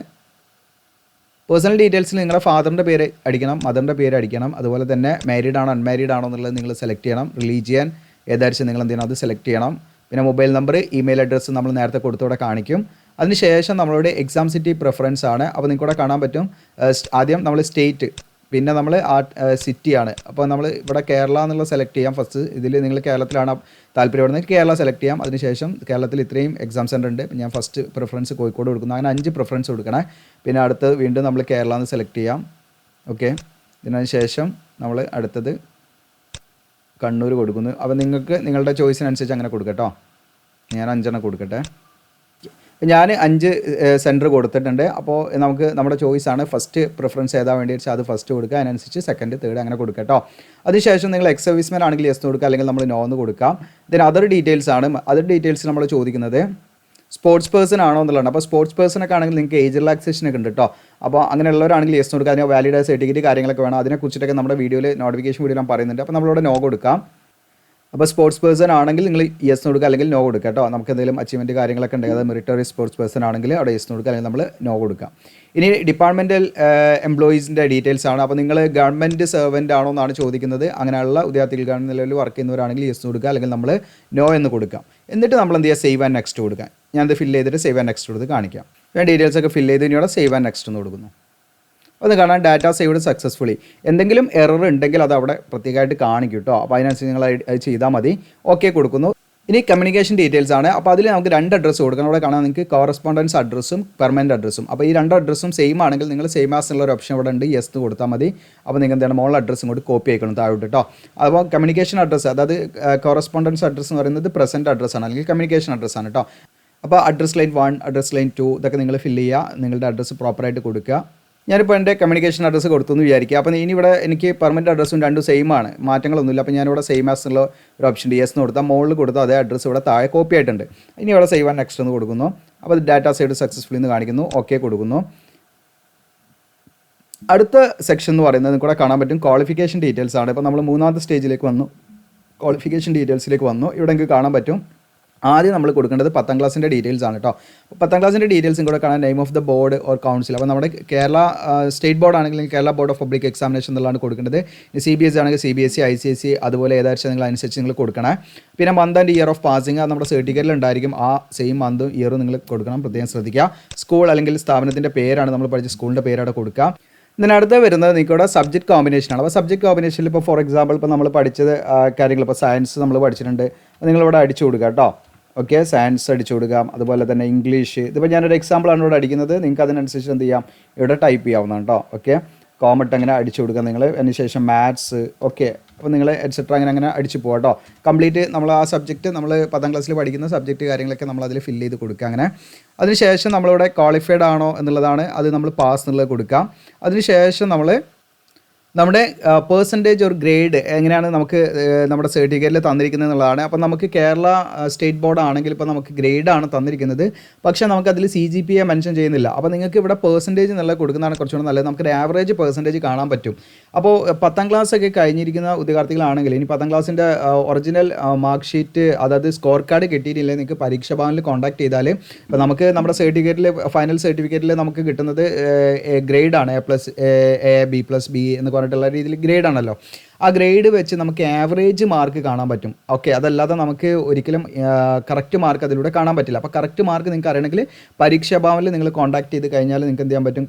പേഴ്സണൽ ഡീറ്റെയിൽസിൽ നിങ്ങളുടെ ഫാദറിൻ്റെ പേര് അടിക്കണം, മദറിൻ്റെ പേര് അടിക്കണം. അതുപോലെ തന്നെ മാരീഡ് ആണോ അൺമാരീഡ് ആണോ എന്നുള്ളത് നിങ്ങൾ സെലക്ട് ചെയ്യണം. റിലീജിയൻ ഏതായിരിക്കും നിങ്ങൾ എന്ത് ചെയ്യണം, അത് സെലക്ട് ചെയ്യണം. പിന്നെ മൊബൈൽ നമ്പർ, ഇമെയിൽ അഡ്രസ്സ് നമ്മൾ നേരത്തെ കൊടുത്തോടെ കാണിക്കും. അതിനുശേഷം നമ്മളുടെ എക്സാം സിറ്റി പ്രിഫറൻസ് ആണ്. അപ്പോൾ നിങ്ങൾക്കൂടെ കാണാൻ പറ്റും ആദ്യം നമ്മൾ സ്റ്റേറ്റ്, പിന്നെ നമ്മൾ സിറ്റിയാണ്. അപ്പോൾ നമ്മൾ ഇവിടെ കേരള എന്നുള്ള സെലക്ട് ചെയ്യാം. ഫസ്റ്റ് ഇതിൽ നിങ്ങൾ കേരളത്തിലാണ് താല്പര്യപ്പെടുന്നത് കേരള സെലക്ട് ചെയ്യാം. അതിനുശേഷം കേരളത്തിൽ ഇത്രയും എക്സാം സെൻറ്റർ ഉണ്ട്, ഞാൻ ഫസ്റ്റ് പ്രിഫറൻസ് കോഴിക്കോട് കൊടുക്കുന്നു. അങ്ങനെ 5 പ്രിഫറൻസ് കൊടുക്കണേ. പിന്നെ അടുത്ത് വീണ്ടും നമ്മൾ കേരള എന്ന് സെലക്ട് ചെയ്യാം. ഓക്കെ, ഇതിനു ശേഷം നമ്മൾ അടുത്തത് കണ്ണൂർ കൊടുക്കുന്നു. അപ്പോൾ നിങ്ങൾക്ക് നിങ്ങളുടെ ചോയ്സിനനുസരിച്ച് അങ്ങനെ കൊടുക്കട്ടോ. ഞാൻ 5 കൊടുക്കട്ടെ. ഞാൻ 5 സെൻറ്റർ കൊടുത്തിട്ടുണ്ട്. അപ്പോൾ നമുക്ക് നമ്മുടെ ചോയ്സാണ്. ഫസ്റ്റ് പ്രിഫറൻസ് ഏതാ വേണ്ടി വെച്ചാൽ അത് ഫസ്റ്റ് കൊടുക്കുക, അതിനനുസരിച്ച് സെക്കൻഡ് തേർഡ് അങ്ങനെ കൊടുക്കട്ടോ. അതിനുശേഷം നിങ്ങൾ എക്സ് സർവീസ്മാൻ ആണെങ്കിൽ യെസ് കൊടുക്കുക, അല്ലെങ്കിൽ നമ്മൾ നോ എന്ന് കൊടുക്കാം. ഇതിന് അതർ ഡീറ്റെയിൽസ് ആണ്. അതർ ഡീറ്റെയിൽസ് നമ്മൾ ചോദിക്കുന്നത് സ്പോർട്സ് പേഴ്സൺ ആണോ എന്നുള്ളതാണ്. അപ്പോൾ സ്പോർട്സ് പേഴ്സണൊക്കെ ആണെങ്കിൽ നിങ്ങൾക്ക് ഏജ് റിലാക്സേഷൻ ഒക്കെ ഉണ്ട് കേട്ടോ. അപ്പോൾ അങ്ങനെയുള്ളവരാണെങ്കിൽ യെസ് കൊടുക്കുക. അതിന് വാലിഡ് സർട്ടിഫിക്കറ്റ് കാര്യങ്ങളൊക്കെ വേണം. അതിനെക്കുറിച്ചിട്ടൊക്കെ നമ്മുടെ വീഡിയോയിൽ നോട്ടിഫിക്കേഷൻ വീഡിയോ ഞാൻ പറയുന്നുണ്ട്. അപ്പോൾ നമ്മളിവിടെ നോ കൊടുക്കാം. അപ്പോൾ സ്പോർട്സ് പേഴ്സൺ ആണെങ്കിൽ നിങ്ങൾ യെസ് കൊടുക്കുക അല്ലെങ്കിൽ നോ കൊടുക്കുക കേട്ടോ. നമുക്ക് എന്തെങ്കിലും അച്ചീവ്മെൻറ്റ് കാര്യങ്ങളൊക്കെ ഉണ്ടെങ്കിൽ അത് മെറിറ്ററി സ്പോർട്സ് പേഴ്സൺ ആണെങ്കിൽ അവിടെ യെസ് കൊടുക്കുക അല്ലെങ്കിൽ നമ്മൾ നോ കൊടുക്കുക. ഇനി ഡിപ്പാർട്ട്മെൻറ്റൽ എംപ്ലോയീസിൻ്റെ ഡീറ്റെയിൽസ് ആണ്. അപ്പോൾ നിങ്ങൾ ഗവൺമെൻറ് സെർവൻ്റ് ആണോ എന്നാണ് ചോദിക്കുന്നത്. അങ്ങനെയുള്ള വിദ്യാർത്ഥികൾ ഗവൺമെൻറ് ലെവലിൽ വർക്ക് ചെയ്യുന്നവരാണെങ്കിൽ യെസ് കൊടുക്കുക അല്ലെങ്കിൽ നമ്മൾ നോ എന്ന് കൊടുക്കാം. എന്നിട്ട് നമ്മൾ എന്ത് ചെയ്യുക, സേവ് ആൻഡ് നെക്സ്റ്റ് കൊടുക്കുക. ഞാനത് ഫില്ല് ചെയ്തിട്ട് സേവ് ആൻഡ് നെക്സ്റ്റ് കൊടുത്ത് കാണിക്കാം. ഞാൻ ഡീറ്റെയിൽസ് ഒക്കെ ഫില്ല് ചെയ്ത് ഇനിയോടെ സേവ് ആൻഡ് നെക്സ്റ്റ് എന്ന് കൊടുക്കുന്നു. അത് കാണാൻ ഡാറ്റ സേവ്ഡ് സക്സസ്ഫുള്ളി. എന്തെങ്കിലും എറർ ഉണ്ടെങ്കിൽ അത് അവിടെ പ്രത്യേകമായിട്ട് കാണിക്കും കേട്ടോ. അപ്പോൾ അതിനനുസരിച്ച് നിങ്ങൾ അത് ചെയ്താൽ മതി. ഓക്കെ കൊടുക്കുന്നു. ഇനി കമ്മ്യൂണിക്കേഷൻ ഡീറ്റെയിൽസ് ആണ്. അപ്പോൾ അതിൽ നമുക്ക് 2 അഡ്രസ്സ് കൊടുക്കണം. അവിടെ കാണാൻ നിങ്ങൾക്ക് കോറസ്പോണ്ടൻസ് അഡ്രസ്സും പെർമനൻറ്റ് അഡ്രസ്സും. അപ്പോൾ ഈ 2 അഡ്രസ്സും സെയിം ആണെങ്കിൽ നിങ്ങൾ സെയിം ആസ് എന്നുള്ള ഒരു ഓപ്ഷൻ ഇവിടെ ഉണ്ട്, യെസ് എന്ന് കൊടുത്താൽ മതി. അപ്പോൾ നിങ്ങൾക്ക് എന്താണ് മോൾ അഡ്രസ്സും കൂടി കോപ്പി ആയിക്കണം താഴോട്ട് കേട്ടോ. അപ്പോൾ കമ്മ്യൂണിക്കേഷൻ അഡ്രസ്സ്, അതായത് കോറസ്പോണ്ടൻസ് അഡ്രസ്സ് എന്ന് പറയുന്നത് പ്രസൻറ്റ് അഡ്രസ്സാണ് അല്ലെങ്കിൽ കമ്മ്യൂണിക്കേഷൻ അഡ്രസ്സാണ് കേട്ടോ. അപ്പോൾ അഡ്രസ് ലൈൻ 1, അഡ്രസ് ലൈൻ 2 ഇതൊക്കെ നിങ്ങൾ ഫില്ല് ചെയ്യുക. നിങ്ങളുടെ അഡ്രസ്സ് പ്രോപ്പറായിട്ട് കൊടുക്കുക. ഞാനിപ്പോൾ എൻ്റെ കമ്മ്യൂണിക്കേഷൻ അഡ്രസ്സ് കൊടുത്തു എന്ന് വിചാരിക്കുക. അപ്പോൾ ഇനി ഇവിടെ എനിക്ക് പെർമനൻറ്റ് അഡ്രസ്സും രണ്ടും സെയിം ആണ്, മാറ്റങ്ങളൊന്നുമില്ല. അപ്പോൾ ഞാനിവിടെ സെയിം ആസ് എന്നുള്ള ഒരു ഓപ്ഷൻ യെസ് എന്ന് കൊടുത്താൽ മുകളിൽ കൊടുത്താൽ അതേ അഡ്രസ്സ് ഇവിടെ താഴെ കോപ്പി ആയിട്ടുണ്ട്. ഇനി ഇവിടെ സേവ് ആൻഡ് നെക്സ്റ്റ് എന്ന് കൊടുക്കുന്നു. അപ്പോൾ ഡാറ്റ സേവ്ഡ് സക്സസ്ഫുള്ളി എന്ന് കാണിക്കുന്നു. ഓക്കെ കൊടുക്കുന്നു. അടുത്ത സെക്ഷൻ എന്ന് പറയുന്നത് കൂടെ കാണാൻ പറ്റും ക്വാളിഫിക്കേഷൻ ഡീറ്റെയിൽസ് ആണ്. ഇപ്പോൾ നമ്മൾ 3ാമത്തെ സ്റ്റേജിലേക്ക് വന്നു, ക്വാളിഫിക്കേഷൻ ഡീറ്റെയിൽസിലേക്ക് വന്നു. ഇവിടെ നിങ്ങൾക്ക് കാണാൻ പറ്റും ആദ്യം നമ്മൾ കൊടുക്കേണ്ടത് 10ാം ക്ലാസ്സിൻ്റെ ഡീറ്റെയിൽസ് ആണ് കേട്ടോ. 10ാം ക്ലാസ്സിൻ്റെ ഡീറ്റെയിൽസും കൂടെ കാണാൻ name of the board or council. അപ്പോൾ നമ്മുടെ കേരള സ്റ്റേറ്റ് ബോർഡ് ആണെങ്കിൽ Kerala board of public examination എന്നുള്ളതാണ് കൊടുക്കേണ്ടത്. CBSE ആണെങ്കിൽ CBSE, ICSE അതുപോലെ ഏതാഴ്ച നിങ്ങൾ അനുസരിച്ച് നിങ്ങൾ കൊടുക്കണം. പിന്നെ month and year of passing അത് നമ്മുടെ സർട്ടിഫിക്കറ്റിൽ ഉണ്ടായിരിക്കും. ആ സെയിം മന്തും ഇയറും നിങ്ങൾ കൊടുക്കണം, പ്രത്യേകം ശ്രദ്ധിക്കുക. സ്കൂൾ അല്ലെങ്കിൽ സ്ഥാപനത്തിൻ്റെ പേരാണ് നമ്മൾ പഠിച്ച സ്കൂളിൻ്റെ പേരവിടെ കൊടുക്കുക. ഇതിനടുത്ത് വരുന്നത് നിങ്ങൾക്കിവിടെ സബ്ജക്റ്റ് കോമ്പിനേഷനാണ്. അപ്പോൾ സബ്ജക്റ്റ് കോമ്പിനേഷനിൽ ഇപ്പോൾ ഫോർ എക്സാമ്പിൾ ഇപ്പോൾ നമ്മൾ പഠിച്ചത് കാര്യങ്ങൾ, ഇപ്പോൾ സയൻസ് നമ്മൾ പഠിച്ചിട്ടുണ്ട്, അത് നിങ്ങളിവിടെ അടിച്ചു കൊടുക്കുക കേട്ടോ. ഓക്കെ, സയൻസ് അടിച്ചു കൊടുക്കാം. അതുപോലെ തന്നെ ഇംഗ്ലീഷ്, ഇതിപ്പോൾ ഞാനൊരു എക്സാമ്പിളാണ് ഇവിടെ അടിക്കുന്നത്. നിങ്ങൾക്ക് അതിനനുസരിച്ച് എന്ത് ചെയ്യാം, ഇവിടെ ടൈപ്പ് ചെയ്യാവുന്നതാണ് കേട്ടോ. ഓക്കെ, കോമട്ട് അങ്ങനെ അടിച്ചു കൊടുക്കുക നിങ്ങൾ. അതിനുശേഷം മാത്സ്. ഓക്കെ, അപ്പോൾ നിങ്ങൾ എറ്റ്സെട്ര അങ്ങനെ അടിച്ചു പോകാം കേട്ടോ. കംപ്ലീറ്റ് നമ്മൾ ആ സബ്ജക്റ്റ് നമ്മൾ 10ാം ക്ലാസ്സിൽ പഠിക്കുന്ന സബ്ജക്റ്റ് കാര്യങ്ങളൊക്കെ നമ്മൾ അതിൽ ഫില്ല് ചെയ്ത് കൊടുക്കുക. അങ്ങനെ അതിനുശേഷം നമ്മളിവിടെ ക്വാളിഫൈഡ് ആണോ എന്നുള്ളതാണ്, അത് നമ്മൾ പാസ് എന്നുള്ളത് കൊടുക്കാം. അതിനുശേഷം നമ്മൾ നമ്മുടെ പേഴ്സൻറ്റേജ് ഒരു ഗ്രേഡ് എങ്ങനെയാണ് നമുക്ക് നമ്മുടെ സർട്ടിഫിക്കറ്റിൽ തന്നിരിക്കുന്നത് എന്നുള്ളതാണ്. അപ്പോൾ നമുക്ക് കേരള സ്റ്റേറ്റ് ബോർഡ് ആണെങ്കിൽ ഇപ്പോൾ നമുക്ക് ഗ്രേഡാണ് തന്നിരിക്കുന്നത്, പക്ഷേ നമുക്കതിൽ CGPA മെൻഷൻ ചെയ്യുന്നില്ല. അപ്പോൾ നിങ്ങൾക്ക് ഇവിടെ പേഴ്സൻറ്റേജ് എന്നുള്ളത് കൊടുക്കുന്നതാണ് കുറച്ചുകൂടെ നല്ലത്. നമുക്കൊരു ആവറേജ് പേഴ്സൻറ്റേജ് കാണാൻ പറ്റും. അപ്പോൾ 10ാം ക്ലാസ് ഒക്കെ കഴിഞ്ഞിരിക്കുന്ന ഉദ്യോഗാർത്ഥികളാണെങ്കിൽ ഇനി 10ാം ക്ലാസ്സിൻ്റെ ഒറിജിനൽ മാർക്ക് ഷീറ്റ്, അതായത് സ്കോർ കാർഡ് കിട്ടിയിട്ടില്ലെങ്കിൽ നിങ്ങൾക്ക് പരീക്ഷാ ഭവനിൽ കോൺടാക്ട് ചെയ്താൽ ഇപ്പോൾ നമുക്ക് നമ്മുടെ സർട്ടിഫിക്കറ്റിൽ ഫൈനൽ സർട്ടിഫിക്കറ്റിൽ നമുക്ക് കിട്ടുന്നത് ഗ്രേഡാണ് A+B എന്ന് പറഞ്ഞിട്ടുള്ള രീതിയിൽ ഗ്രേഡാണല്ലോ. ആ ഗ്രേഡ് വെച്ച് നമുക്ക് ആവറേജ് മാർക്ക് കാണാൻ പറ്റും. ഓക്കെ, അതല്ലാതെ നമുക്ക് ഒരിക്കലും കറക്റ്റ് മാർക്ക് അതിലൂടെ കാണാൻ പറ്റില്ല. അപ്പോൾ കറക്റ്റ് മാർക്ക് നിങ്ങൾക്ക് അറിയണമെങ്കിൽ പരീക്ഷാ ഭവനിൽ നിങ്ങൾ കോൺടാക്ട് ചെയ്ത് കഴിഞ്ഞാൽ നിങ്ങൾക്ക് എന്ത് ചെയ്യാൻ പറ്റും,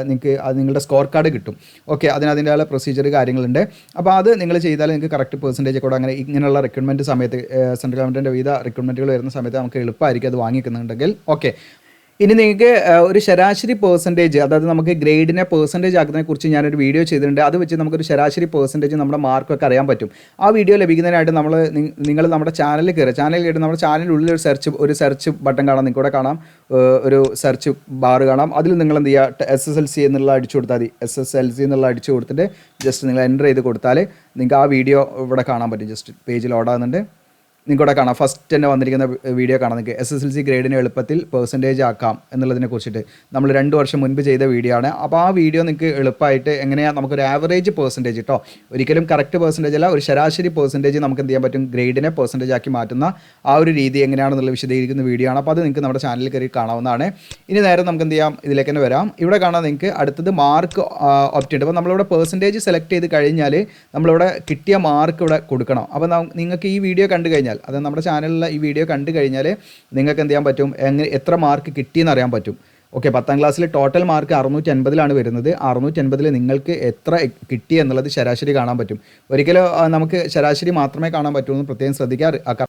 നിങ്ങൾക്ക് നിങ്ങളുടെ സ്കോർ കാർഡ് കിട്ടും. ഓക്കെ, അതിൻ്റെതായ പ്രൊസീജിയർ കാര്യങ്ങളുണ്ട്. അപ്പോൾ അത് നിങ്ങൾ ചെയ്താൽ നിങ്ങൾക്ക് കറക്റ്റ് പെർസെൻറ്റേജ് കൂടെ അങ്ങനെ ഇങ്ങനെയുള്ള റിക്രൂട്ട്മെൻറ്റ് സമയത്ത് സെൻട്രൽ ഗവൺമെൻറ്റിൻ്റെ വിവിധ റിക്രൂട്ട്മെൻറ്റുകൾ വരുന്ന സമയത്ത് നമുക്ക് എളുപ്പമായിരിക്കും അത് വാങ്ങിക്കുന്നുണ്ടെങ്കിൽ. ഓക്കെ, ഇനി നിങ്ങൾക്ക് ഒരു ശരാശരി പെർസെൻറ്റേജ്, അതായത് നമുക്ക് ഗ്രേഡിനെ പെർസെൻറ്റേജ് ആക്കുന്നതിനെക്കുറിച്ച് ഞാനൊരു വീഡിയോ ചെയ്തിട്ടുണ്ട്. അത് വെച്ച് നമുക്കൊരു ശരാശരി പെർസെൻറ്റേജ് നമ്മുടെ മാർക്കൊക്കെ അറിയാൻ പറ്റും. ആ വീഡിയോ ലഭിക്കുന്നതിനായിട്ട് നിങ്ങൾ നമ്മുടെ ചാനലിൽ കയറി നമ്മുടെ ചാനലിനുള്ളിൽ ഒരു സെർച്ച് ബട്ടൺ കാണാം, നിങ്ങൾക്ക് ഇവിടെ കാണാം ഒരു സെർച്ച് ബാർ കാണാം. അതിൽ നിങ്ങൾ എന്ത് ചെയ്യുക, SSLC എന്നുള്ള അടിച്ചു കൊടുത്താൽ മതി. SSLC എന്നുള്ള അടിച്ചു കൊടുത്തിട്ട് ജസ്റ്റ് നിങ്ങൾ എൻ്റർ ചെയ്ത് കൊടുത്താൽ നിങ്ങൾക്ക് ആ വീഡിയോ ഇവിടെ കാണാൻ പറ്റും. ജസ്റ്റ് പേജിൽ ഓടാകുന്നുണ്ട്, നിങ്ങൾക്കിവിടെ കാണാം. ഫസ്റ്റ് തന്നെ വന്നിരിക്കുന്ന വീഡിയോ കാണാം. നിങ്ങൾക്ക് SSLC ഗ്രേഡിനെ എളുപ്പത്തിൽ പെർസെൻറ്റേജ് ആക്കാം എന്നുള്ളതിനെ കുറിച്ചിട്ട് നമ്മൾ 2 വർഷം മുൻപ് ചെയ്ത വീഡിയോ ആണ്. അപ്പോൾ ആ വീഡിയോ നിങ്ങൾക്ക് എളുപ്പമായിട്ട് എങ്ങനെയാണ് നമുക്കൊരു ആവറേജ് പെർസെൻറ്റേജ് കേട്ടോ, ഒരിക്കലും കറക്റ്റ് പെർസെൻറ്റേജ് അല്ല, ഒരു ശരാശരി പെർസെൻറ്റേജ് നമുക്ക് എന്ത് ചെയ്യാൻ പറ്റും, ഗ്രേഡിനെ പെർസെൻറ്റേജ് ആക്കി മാറ്റുന്ന ആ ഒരു രീതി എങ്ങനെയാണെന്നുള്ള വിശദീകരിക്കുന്ന വീഡിയോ ആണ്. അപ്പോൾ അത് നിങ്ങൾക്ക് നമ്മുടെ ചാനലിൽ കയറി കാണാവുന്നതാണ്. ഇനി നേരെ നമുക്ക് എന്ത് ചെയ്യാം, ഇതിലേക്ക് തന്നെ വരാം. ഇവിടെ കാണാൻ നിങ്ങൾക്ക് അടുത്തത് മാർക്ക് ഓപ്റ്റ് ഉണ്ട്. അപ്പോൾ നമ്മളിവിടെ പെർസെൻറ്റേജ് സെലക്ട് ചെയ്ത് കഴിഞ്ഞാൽ നമ്മളിവിടെ കിട്ടിയ മാർക്ക് ഇവിടെ കൊടുക്കണം. അപ്പോൾ നിങ്ങൾക്ക് ഈ വീഡിയോ കണ്ടു കഴിഞ്ഞാൽ, അത് നമ്മുടെ ചാനലിലെ ഈ വീഡിയോ കണ്ടു കഴിഞ്ഞാൽ നിങ്ങൾക്ക് എന്ത് ചെയ്യാൻ പറ്റും, എത്ര മാർക്ക് കിട്ടിയെന്ന് അറിയാൻ പറ്റും. ഓക്കെ, 10ാം ക്ലാസ്സിൽ ടോട്ടൽ മാർക്ക് 650 വരുന്നത്. 650 നിങ്ങൾക്ക് എത്ര കിട്ടി എന്നുള്ളത് ശരാശരി കാണാൻ പറ്റും. ഒരിക്കലും നമുക്ക് ശരാശരി മാത്രമേ കാണാൻ പറ്റുള്ളൂ, പ്രത്യേകം ശ്രദ്ധിക്കുക.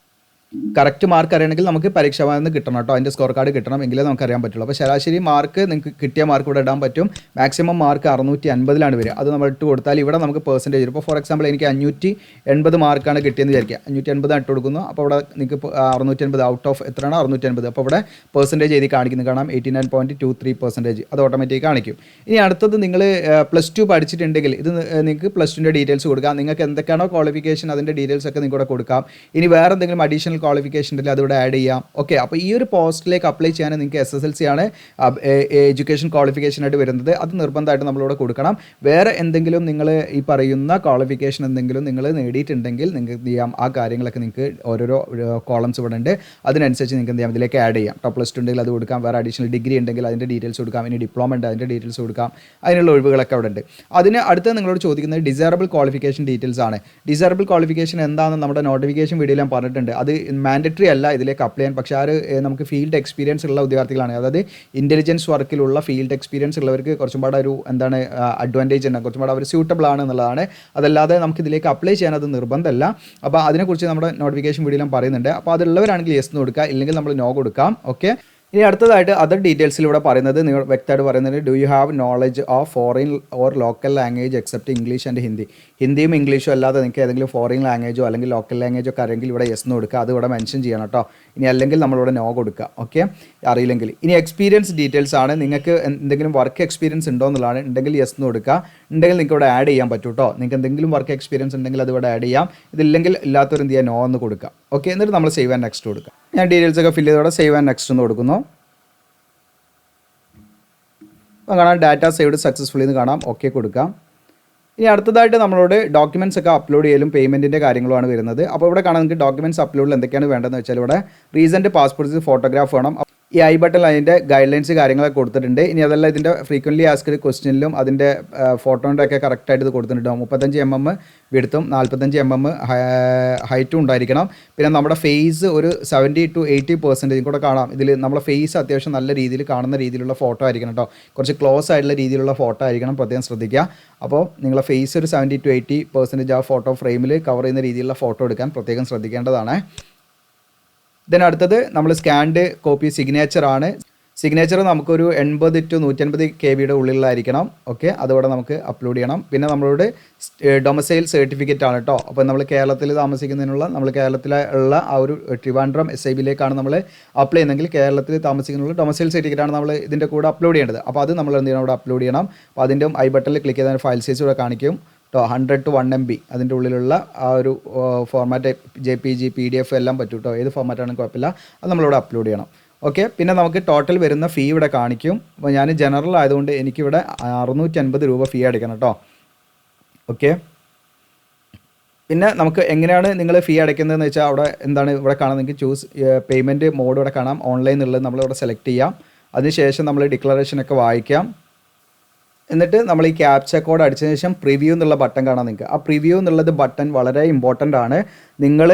കറക്റ്റ് മാർക്ക് അറിയണമെങ്കിൽ നമുക്ക് പരീക്ഷാ ഭവനിൽ നിന്ന് കിട്ടണം കേട്ടോ, അതിൻ്റെ സ്കോർ കാർഡ് കിട്ടണം, എങ്കിലേ നമുക്ക് അറിയാൻ പറ്റുള്ളൂ. അപ്പോൾ ശരാശരി മാർക്ക് നിങ്ങൾക്ക് കിട്ടിയ മാർക്ക് ഇവിടെ ഇടാൻ പറ്റും. മാക്സിമം മാർക്ക് 650 വരിക. അത് നമ്മൾ ഇട്ട് കൊടുത്താൽ ഇവിടെ നമുക്ക് പെർസെൻറ്റേജ്, ഇപ്പോൾ ഫോർ എക്സാമ്പിൾ എനിക്ക് 580 മാർക്കാണ് കിട്ടിയെന്ന് വിചാരിക്കുക. 580 ഇട്ട് കൊടുക്കുന്നു. അപ്പോൾ ഇവിടെ നിങ്ങൾക്ക് 650 ഔട്ട് ഓഫ് എത്രയാണ്, 650. അപ്പോൾ ഇവിടെ പെർസെൻറ്റേജ് എഴുതി കാണിക്കുന്നത് കാണാം, 89.23%. അത് ഓട്ടോമാറ്റിക് കാണിക്കും. ഇനി അടുത്തത് നിങ്ങൾ +2 പഠിച്ചിട്ടുണ്ടെങ്കിൽ ഇത് നിങ്ങൾക്ക് +2ൻ്റെ ഡീറ്റെയിൽസ് കൊടുക്കാം. നിങ്ങൾക്ക് എന്തൊക്കെയാണോ ക്വാളിഫിക്കേഷൻ അതിൻ്റെ ഡീറ്റെയിൽസ് ഒക്കെ നിങ്ങൾക്ക് കൊടുക്കാം. ഇനി വേറെ എന്തെങ്കിലും അഡീഷണൽ ക്വാളിഫിക്കേഷൻ ഉണ്ടെങ്കിൽ അതിവിടെ ആഡ് ചെയ്യാം. ഓക്കെ, അപ്പോൾ ഈ ഒരു പോസ്റ്റിലേക്ക് അപ്ലൈ ചെയ്യാൻ നിങ്ങൾക്ക് SSLC ആണ് എഡ്യൂക്കേഷൻ ക്വാളിഫിക്കേഷൻ ആയിട്ട് വരുന്നത്. അത് നിർബന്ധമായിട്ട് നമ്മളിവിടെ കൊടുക്കണം. വേറെ എന്തെങ്കിലും നിങ്ങൾ ഈ പറയുന്ന ക്വാളിഫിക്കേഷൻ എന്തെങ്കിലും നിങ്ങൾ നേടിയിട്ടുണ്ടെങ്കിൽ നിങ്ങൾക്ക് എന്ത് ചെയ്യാം, ആ കാര്യങ്ങളൊക്കെ നിങ്ങൾക്ക് ഓരോരോ കോളംസ് ഇവിടെ ഉണ്ട്. അതിനനുസരിച്ച് നിങ്ങൾക്ക് എന്ത് ചെയ്യാം, ഇതിലേക്ക് ആഡ് ചെയ്യാം. +2 ഉണ്ടെങ്കിൽ അത് കൊടുക്കാം. വേറെ അഡീഷണൽ ഡിഗ്രി ഉണ്ടെങ്കിൽ അതിൻ്റെ ഡീറ്റെയിൽസ് കൊടുക്കാം. ഇനി ഡിപ്ലോമ ഉണ്ട് അതിൻ്റെ ഡീറ്റെയിൽസ് കൊടുക്കാം. അതിനുള്ള ഒഴിവുകളൊക്കെ അവിടെ ഉണ്ട്. അതിന് അടുത്ത് നിങ്ങളോട് ചോദിക്കുന്നത് ഡിസൈറബിൾ ക്വാളിഫിക്കേഷൻ ഡീറ്റെയിൽസ് ആണ്. ഡിസൈറബിൾ ക്വാളിഫിക്കേഷൻ എന്താണെന്ന് നമ്മുടെ നോട്ടിഫിക്കേഷൻ വീഡിയോയിൽ ഞാൻ പറഞ്ഞിട്ടുണ്ട്. അത് മാൻഡറ്ററി അല്ല ഇതിലേക്ക് അപ്ലൈ ചെയ്യാൻ. പക്ഷേ നമുക്ക് ഫീൽഡ് എക്സ്പീരിയൻസ് ഉള്ള ഉദ്യോഗാർത്ഥികളാണ്, അതായത് ഇൻ്റലിജൻസ് വർക്കിലുള്ള ഫീൽഡ് എക്സ്പീരിയൻസ് ഉള്ളവർക്ക് കുറച്ചും പാടെ ഒരു എന്താണ് അഡ്വാൻറ്റേജ് ഉണ്ട്, കുറച്ചും പാടെ അവർ സ്യൂട്ടബിൾ ആണ് എന്നുള്ളതാണ്. അതല്ലാതെ നമുക്ക് ഇതിലേക്ക് അപ്ലൈ ചെയ്യാൻ അത് നിർബന്ധമല്ല. അപ്പോൾ അതിനെക്കുറിച്ച് നമ്മുടെ നോട്ടിഫിക്കേഷൻ വീഡിയോയിൽ ഞാൻ പറയുന്നുണ്ട്. അപ്പോൾ അതുള്ളവരാണെങ്കിൽ യെസ് എന്ന് കൊടുക്കുക, ഇല്ലെങ്കിൽ നമ്മൾ നോ കൊടുക്കാം. ഓക്കെ, ഇനി അടുത്തതായിട്ട് അതർ ഡീറ്റെയിൽസിലൂടെ പറയുന്നത് നിങ്ങൾ വ്യക്തമായിട്ട് പറയുന്നത് do you have knowledge of foreign or local language except English and Hindi. ഹിന്ദിയും ഇംഗ്ലീഷും അല്ലാതെ നിങ്ങൾക്ക് ഏതെങ്കിലും ഫോറിൻ ലാംഗ്വേജോ അല്ലെങ്കിൽ ലോക്കൽ ലാംഗ്വേജോ ഒക്കെ അറിയെങ്കിൽ ഇവിടെ യെസ് എന്ന് കൊടുക്കുക. അത് ഇവിടെ മെൻഷൻ ചെയ്യണം കേട്ടോ. ഇനി അല്ലെങ്കിൽ നമ്മളിവിടെ നോ കൊടുക്കുക. ഓക്കെ, അറിയില്ലെങ്കിൽ. ഇനി എക്സ്പീരിയൻസ് ഡീറ്റെയിൽസ് ആണ്. നിങ്ങൾക്ക് എന്തെങ്കിലും വർക്ക് എക്സ്പീരിയൻസ് ഉണ്ടോ എന്നുള്ളതാണ്. ഉണ്ടെങ്കിൽ യെസ് എന്ന് കൊടുക്കുക. ഉണ്ടെങ്കിൽ നിങ്ങൾക്ക് ഇവിടെ ആഡ് ചെയ്യാൻ പറ്റും കേട്ടോ. നിങ്ങൾക്ക് എന്തെങ്കിലും വർക്ക് എക്സ്പീരിയൻസ് ഉണ്ടെങ്കിൽ അത് ഇവിടെ ആഡ് ചെയ്യാം. ഇതില്ലെങ്കിൽ ഇല്ലാത്തവർ എന്ത് ചെയ്യുക, നോ എന്ന് കൊടുക്കുക. ഓക്കെ, എന്നിട്ട് നമ്മൾ സേവ് ആൻഡ് നെക്സ്റ്റ് കൊടുക്കുക. ഞാൻ ഡീറ്റെയിൽസ് ഒക്കെ ഫില്ല് ചെയ്തോടെ സേവ് ആൻഡ് നെക്സ്റ്റ് എന്ന് കൊടുക്കുന്നു. അപ്പോൾ കാണാം ഡാറ്റ സേവ്ഡ് സക്സസ്ഫുള്ളി എന്ന് കാണാം. ഓക്കെ കൊടുക്കാം. ഇനി അടുത്തതായിട്ട് നമ്മളോട് ഡോക്യുമെൻറ്റ്സ് ഒക്കെ അപ്ലോഡ് ചെയ്യലും പേയ്മെൻറ്റിൻ്റെ കാര്യങ്ങളുമാണ് വരുന്നത്. അപ്പോൾ ഇവിടെ കാണാം നിങ്ങൾക്ക് ഡോക്യുമെൻറ്റ്സ് അപ്ലോഡിൽ എന്തൊക്കെയാണ് വേണ്ടതെന്ന് വെച്ചാൽ ഇവിടെ റീസെൻറ്റ് പാസ്പോർട്ട് സൈസ് ഫോട്ടോഗ്രാഫ് വേണം. ഈ ഐ ബട്ടൺ അതിൻ്റെ ഗൈഡ് ലൈൻസ് കാര്യങ്ങളൊക്കെ കൊടുത്തിട്ടുണ്ട്. ഇനി അതല്ല ഇതിൻ്റെ ഫ്രീക്വൻ്റ്ലി ആസ്ക്ഡ് ക്വസ്റ്റ്യനിലും അതിൻ്റെ ഫോട്ടോൻ്റെ ഒക്കെ കറക്റ്റായിട്ട് ഇത് കൊടുത്തിട്ടുണ്ട്. 35 mm വിഡ്ത്തും 45 mm ഹൈറ്റും ഉണ്ടായിരിക്കണം. പിന്നെ നമ്മുടെ ഫേസ് ഒരു 70 to 80% കൂടെ കാണാം. ഇതിൽ നമ്മുടെ ഫേസ് അത്യാവശ്യം നല്ല രീതിയിൽ കാണുന്ന രീതിയിലുള്ള ഫോട്ടോ ആയിരിക്കണം കേട്ടോ. കുറച്ച് ക്ലോസ് ആയിട്ടുള്ള രീതിയിലുള്ള ഫോട്ടോ ആയിരിക്കണം, പ്രത്യേകം ശ്രദ്ധിക്കുക. അപ്പോൾ നിങ്ങളുടെ ഫേസ് ഒരു 70 to 80% ആ ഫോട്ടോ ഫ്രെയിമിൽ കവർ ചെയ്യുന്ന രീതിയിലുള്ള ഫോട്ടോ എടുക്കാൻ പ്രത്യേകം ശ്രദ്ധിക്കേണ്ടതാണ്. അടുത്തത് നമ്മൾ സ്കാൻഡ് കോപ്പി സിഗ്നേച്ചർ ആണ്. സിഗ്നേച്ചർ നമുക്കൊരു 80 to 150 KB ഉള്ളിലായിരിക്കണം. ഓക്കെ, അതോടെ നമുക്ക് അപ്ലോഡ് ചെയ്യണം. പിന്നെ നമ്മളോട് ഡൊമസൈൽ സർട്ടിഫിക്കറ്റ് ആണ് കേട്ടോ. അപ്പോൾ നമ്മൾ കേരളത്തിൽ താമസിക്കുന്നതിനുള്ള നമ്മൾ കേരളത്തിലുള്ള ആ ഒരു ട്രിവാൻഡ്രം SIBയിലേക്കാണ് നമ്മൾ അപ്ലൈ ചെയ്യുന്നതെങ്കിൽ കേരളത്തിൽ താമസിക്കുന്നതിനുള്ള ഡൊമസൈൽ സർട്ടിഫിക്കറ്റാണ് നമ്മൾ ഇതിൻ്റെ കൂടെ അപ്ലോഡ് ചെയ്യേണ്ടത്. അപ്പോൾ അത് നമ്മൾ എന്ത് ചെയ്യണം, അവിടെ അപ്ലോഡ് ചെയ്യണം. അപ്പോൾ അതിൻ്റെ ഐ ബട്ടണിൽ ക്ലിക്ക് ചെയ്താൽ ഫയൽ സൈസ് ഇവിടെ കാണിക്കും. 100 to 1 MB അതിൻ്റെ ഉള്ളിലുള്ള ആ ഒരു ഫോർമാറ്റ് JPG PDF എല്ലാം പറ്റും കേട്ടോ. ഏത് ഫോർമാറ്റാണെങ്കിലും കുഴപ്പമില്ല. അത് നമ്മളിവിടെ അപ്ലോഡ് ചെയ്യണം. ഓക്കെ, പിന്നെ നമുക്ക് ടോട്ടൽ വരുന്ന ഫീ ഇവിടെ കാണിക്കും. അപ്പോൾ ഞാൻ ജനറൽ ആയതുകൊണ്ട് എനിക്കിവിടെ 650 രൂപ ഫീ അടയ്ക്കണം കേട്ടോ. ഓക്കെ, പിന്നെ നമുക്ക് എങ്ങനെയാണ് നിങ്ങൾ ഫീ അടയ്ക്കുന്നതെന്ന് വെച്ചാൽ അവിടെ എന്താണ് ഇവിടെ കാണാം, നിങ്ങൾക്ക് ചൂസ് പേയ്മെൻറ്റ് മോഡ് ഇവിടെ കാണാം. ഓൺലൈൻ എന്നുള്ളത് നമ്മളിവിടെ സെലക്ട് ചെയ്യാം. അതിനുശേഷം നമ്മൾ ഡിക്ലറേഷനൊക്കെ വായിക്കാം. എന്നിട്ട് നമ്മൾ ഈ ക്യാപ്ച കോഡ് അടിച്ചതിന് ശേഷം പ്രിവ്യൂ എന്നുള്ള ബട്ടൺ കാണാം നിങ്ങൾക്ക്. ആ പ്രിവ്യൂ എന്നുള്ളത് ബട്ടൺ വളരെ ഇമ്പോർട്ടൻ്റ് ആണ്. നിങ്ങൾ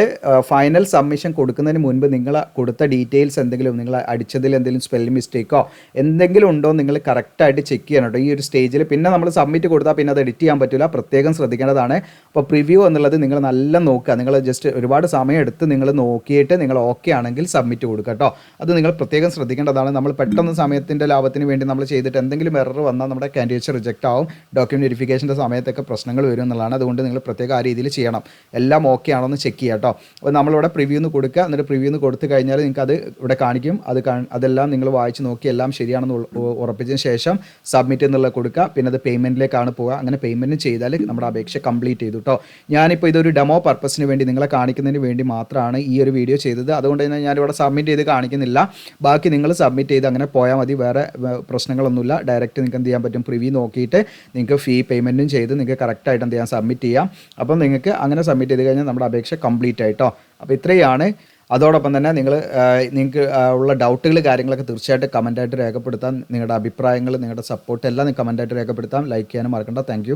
ഫൈനൽ സബ്മിഷൻ കൊടുക്കുന്നതിന് മുൻപ് നിങ്ങൾ കൊടുത്ത ഡീറ്റെയിൽസ് എന്തെങ്കിലും നിങ്ങൾ അടിച്ചതിൽ എന്തെങ്കിലും സ്പെല്ലിംഗ് മിസ്റ്റേക്കോ എന്തെങ്കിലും ഉണ്ടോ നിങ്ങൾ കറക്റ്റായിട്ട് ചെക്ക് ചെയ്യണം കേട്ടോ ഈ ഒരു സ്റ്റേജിൽ. പിന്നെ നമ്മൾ സബ്മിറ്റ് കൊടുത്താൽ പിന്നെ അത് എഡിറ്റ് ചെയ്യാൻ പറ്റില്ല, പ്രത്യേകം ശ്രദ്ധിക്കേണ്ടതാണ്. അപ്പോൾ പ്രിവ്യൂ എന്നുള്ളത് നിങ്ങൾ നല്ല നോക്കുക. നിങ്ങൾ ജസ്റ്റ് ഒരുപാട് സമയം എടുത്ത് നിങ്ങൾ നോക്കിയിട്ട് നിങ്ങൾ ഓക്കെ ആണെങ്കിൽ സബ്മിറ്റ് കൊടുക്കുക കേട്ടോ. അത് നിങ്ങൾ പ്രത്യേകം ശ്രദ്ധിക്കേണ്ടതാണ്. നമ്മൾ പെട്ടെന്ന് സമയത്തിൻ്റെ ലാഭത്തിന് വേണ്ടി നമ്മൾ ചെയ്തിട്ട് എന്തെങ്കിലും എറർ വന്നാൽ നമ്മുടെ കാൻഡിഡേറ്റ്സ് റിജക്റ്റ് ആവും. ഡോക്യുമെൻറ്റ് വെരിഫിക്കേഷൻ്റെ സമയത്തൊക്കെ പ്രശ്നങ്ങൾ വരും എന്നുള്ളതാണ്. അതുകൊണ്ട് നിങ്ങൾ പ്രത്യേക ആ രീതിയിൽ ചെയ്യണം. എല്ലാം ഓക്കെ ആണോ എന്ന് ചെക്ക് ചെയ്യുക കേട്ടോ. അപ്പോൾ നമ്മളിവിടെ പ്രിവ്യൂന്ന് കൊടുക്കുക. എന്നിട്ട് പ്രിവ്യൂന്ന് കൊടുത്തു കഴിഞ്ഞാൽ നിങ്ങൾക്ക് അത് ഇവിടെ കാണിക്കും. അതെല്ലാം നിങ്ങൾ വായിച്ച് നോക്കി എല്ലാം ശരിയാണെന്ന് ഉറപ്പിച്ചതിന് ശേഷം സബ്മിറ്റ് എന്നുള്ളത് കൊടുക്കുക. പിന്നെ അത് പേയ്മെൻറ്റിലേക്കാണ് പോവുക. അങ്ങനെ പേയ്മെൻറ്റ് ചെയ്താൽ നമ്മുടെ അപേക്ഷ കംപ്ലീറ്റ് ചെയ്തു കേട്ടോ. ഞാനിപ്പോൾ ഇതൊരു ഡെമോ പർപ്പസിന് വേണ്ടി നിങ്ങളെ കാണിക്കുന്നതിന് വേണ്ടി മാത്രമാണ് ഈ ഒരു വീഡിയോ ചെയ്തത്. അതുകൊണ്ട് തന്നെ ഞാനിവിടെ സബ്മിറ്റ് ചെയ്ത് കാണിക്കുന്നില്ല. ബാക്കി നിങ്ങൾ സബ്മിറ്റ് ചെയ്ത് അങ്ങനെ പോയാൽ മതി. വേറെ പ്രശ്നങ്ങളൊന്നുമില്ല. ഡയറക്റ്റ് നിങ്ങൾക്ക് എന്ത് ചെയ്യാൻ പറ്റും, പ്രിവ്യൂ നോക്കിയിട്ട് നിങ്ങൾക്ക് ഫീ പേയ്മെൻറ്റും ചെയ്ത് നിങ്ങൾക്ക് കറക്റ്റായിട്ട് എന്ത് ചെയ്യാൻ സബ്മിറ്റ് ചെയ്യാം. അപ്പം നിങ്ങൾക്ക് അങ്ങനെ സബ്മിറ്റ് ചെയ്ത് കഴിഞ്ഞാൽ നമ്മുടെ അപേക്ഷ കംപ്ലീറ്റ് ആയിട്ടോ. അപ്പോൾ ഇത്രയാണ്. അതോടൊപ്പം തന്നെ നിങ്ങൾക്ക് ഉള്ള ഡൗട്ടുകൾ കാര്യങ്ങളൊക്കെ തീർച്ചയായിട്ടും കമൻറ്റായിട്ട് രേഖപ്പെടുത്താം. നിങ്ങളുടെ അഭിപ്രായങ്ങൾ നിങ്ങളുടെ സപ്പോർട്ട് എല്ലാം കമൻറ്റായിട്ട് രേഖപ്പെടുത്താം. ലൈക്ക് ചെയ്യാനും മറക്കണ്ട. താങ്ക്